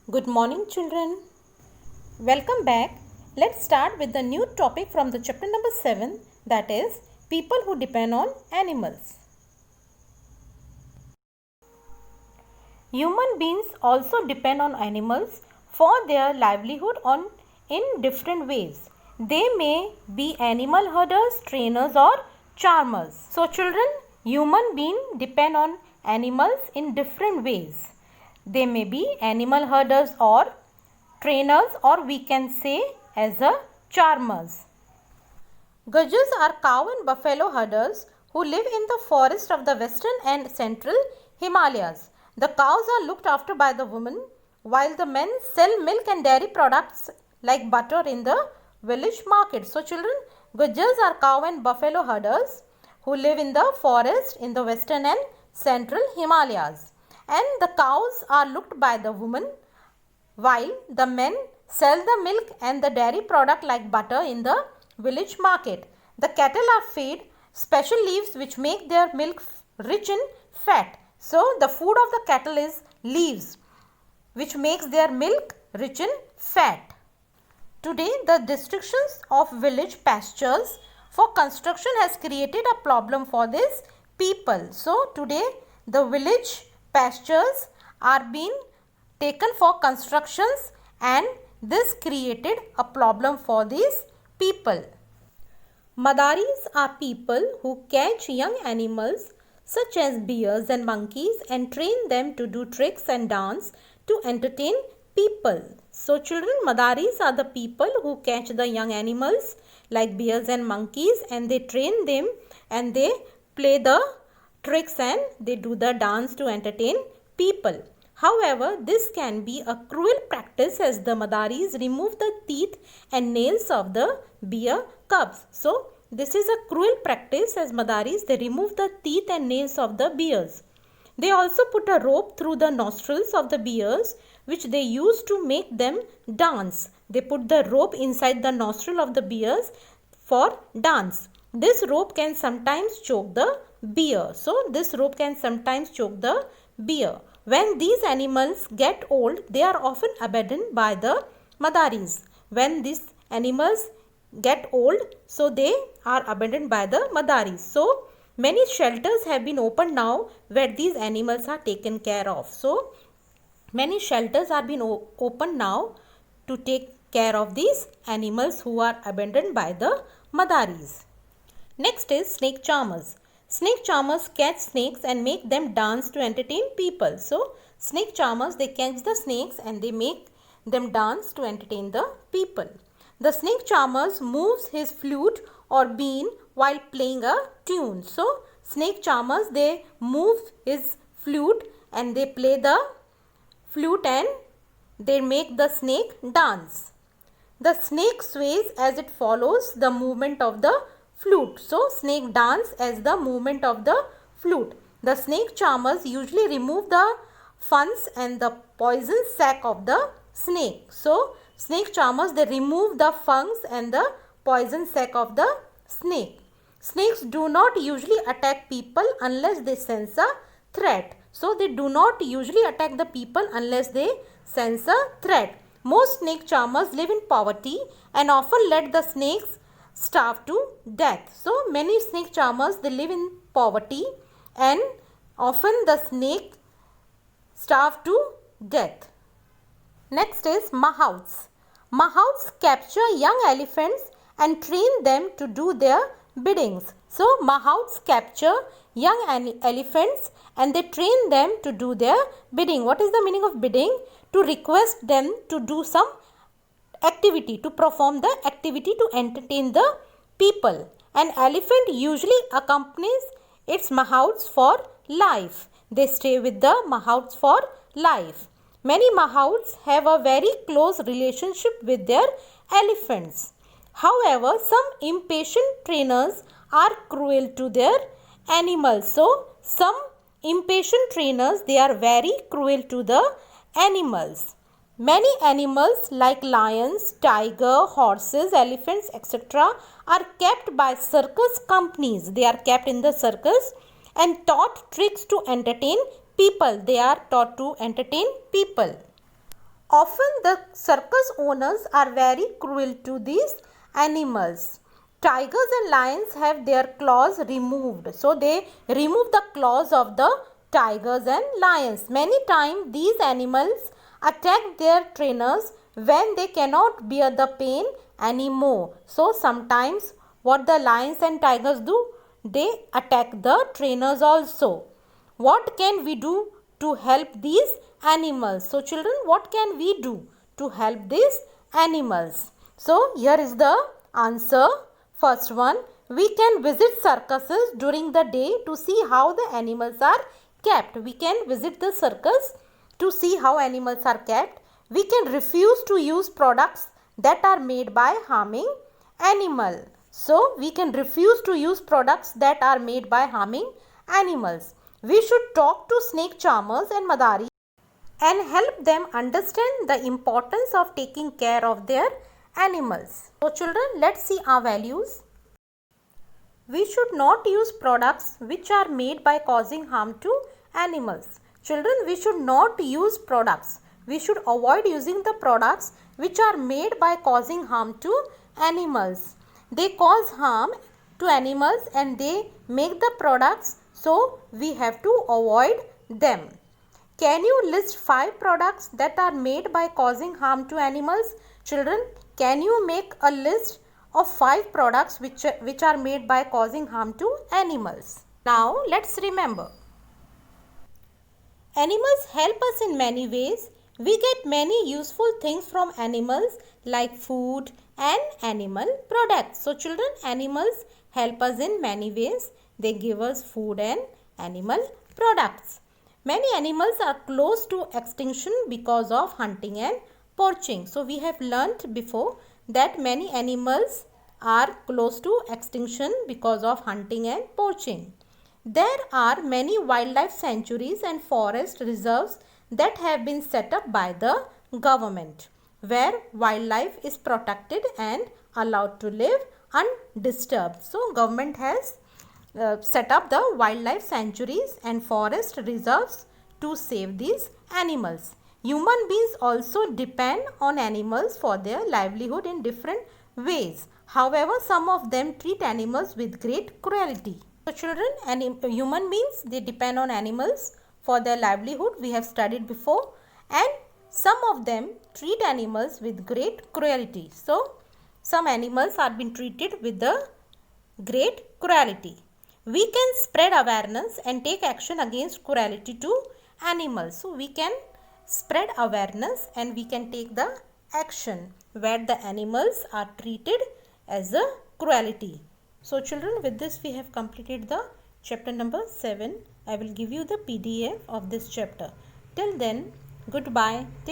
Good morning, children. Welcome back. Let's start with the new topic from the chapter number 7, that is people who depend on animals. Human beings also depend on animals for their livelihood in different ways. They may be animal herders, trainers or charmers. So children, human beings depend on animals in different ways. They may be animal herders or trainers, or we can say as a charmers. Gajus are cow and buffalo herders who live in the forest of the western and central Himalayas. The cows are looked after by the women, while the men sell milk and dairy products like butter in the village market. So children, Gajus are cow and buffalo herders who live in the forest in the western and central Himalayas. And the cows are looked by the women, while the men sell the milk and the dairy product like butter in the village market. The cattle are fed special leaves which make their milk rich in fat. So the food of the cattle is leaves which makes their milk rich in fat. Today the restrictions of village pastures for construction has created a problem for these people. So today the village pastures are being taken for constructions, and this created a problem for these people. Madaris are people who catch young animals such as bears and monkeys and train them to do tricks and dance to entertain people. So children, Madaris are the people who catch the young animals like bears and monkeys, and they train them and they play the tricks and they do the dance to entertain people. However, this can be a cruel practice as the Madaris remove the teeth and nails of the bear cubs. So, this is a cruel practice as Madaris, they remove the teeth and nails of the bears. They also put a rope through the nostrils of the bears which they use to make them dance. They put the rope inside the nostril of the bears for dance. This rope can sometimes choke the bear. So, this rope can sometimes choke the bear. When these animals get old, they are often abandoned by the Madaris. When these animals get old, so they are abandoned by the Madaris. So, many shelters have been opened now where these animals are taken care of. So, many shelters are being opened now to take care of these animals who are abandoned by the Madaris. Next is snake charmers. Snake charmers catch snakes and make them dance to entertain people. So, snake charmers, they catch the snakes and they make them dance to entertain the people. The snake charmers moves his flute or bean while playing a tune. So, snake charmers, they move his flute and they play the flute and they make the snake dance. The snake sways as it follows the movement of the flute. So, snake dance as the movement of the flute. The snake charmers usually remove the fungus and the poison sac of the snake. So, snake charmers, they remove the fungus and the poison sac of the snake. Snakes do not usually attack people unless they sense a threat. So, they do not usually attack the people unless they sense a threat. Most snake charmers live in poverty and often let the snakes starve to death. So, many snake charmers, they live in poverty and often the snake starve to death. Next is mahouts. Mahouts capture young elephants and train them to do their biddings. So, mahouts capture young elephants and they train them to do their bidding. What is the meaning of bidding? To request them to do some activity, to perform the activity to entertain the people. An elephant usually accompanies its mahouts for life. They stay with the mahouts for life. Many mahouts have a very close relationship with their elephants. However, some impatient trainers are cruel to their animals. So, some impatient trainers, they are very cruel to the animals. Many animals like lions, tiger, horses, elephants, etc. are kept by circus companies. They are kept in the circus and taught tricks to entertain people. They are taught to entertain people. Often the circus owners are very cruel to these animals. Tigers and lions have their claws removed. So they remove the claws of the tigers and lions. Many times these animals attack their trainers when they cannot bear the pain anymore. So sometimes what the lions and tigers do? They attack the trainers also. What can we do to help these animals? So children, what can we do to help these animals? So here is the answer. First one, we can visit circuses during the day to see how the animals are kept. We can visit the circus to see how animals are kept. We can refuse to use products that are made by harming animal. So we can refuse to use products that are made by harming animals. We should talk to snake charmers and madari and help them understand the importance of taking care of their animals. So children, let's see our values. We should not use products which are made by causing harm to animals. Children, we should not use products. We should avoid using the products which are made by causing harm to animals. They cause harm to animals and they make the products, so we have to avoid them. Can you list 5 products that are made by causing harm to animals? Children, can you make a list of 5 products which are made by causing harm to animals? Now let's remember. Animals help us in many ways. We get many useful things from animals like food and animal products. So children, animals help us in many ways. They give us food and animal products. Many animals are close to extinction because of hunting and poaching. So we have learnt before that many animals are close to extinction because of hunting and poaching. There are many wildlife sanctuaries and forest reserves that have been set up by the government, where wildlife is protected and allowed to live undisturbed. So government has set up the wildlife sanctuaries and forest reserves to save these animals. Human beings also depend on animals for their livelihood in different ways. However, some of them treat animals with great cruelty. So children, human beings, they depend on animals for their livelihood. We have studied before, and some of them treat animals with great cruelty. So some animals are being treated with the great cruelty. We can spread awareness and take action against cruelty to animals. So we can spread awareness and we can take the action where the animals are treated as a cruelty. So children, with this we have completed the chapter number 7. I will give you the PDF of this chapter. Till then, goodbye.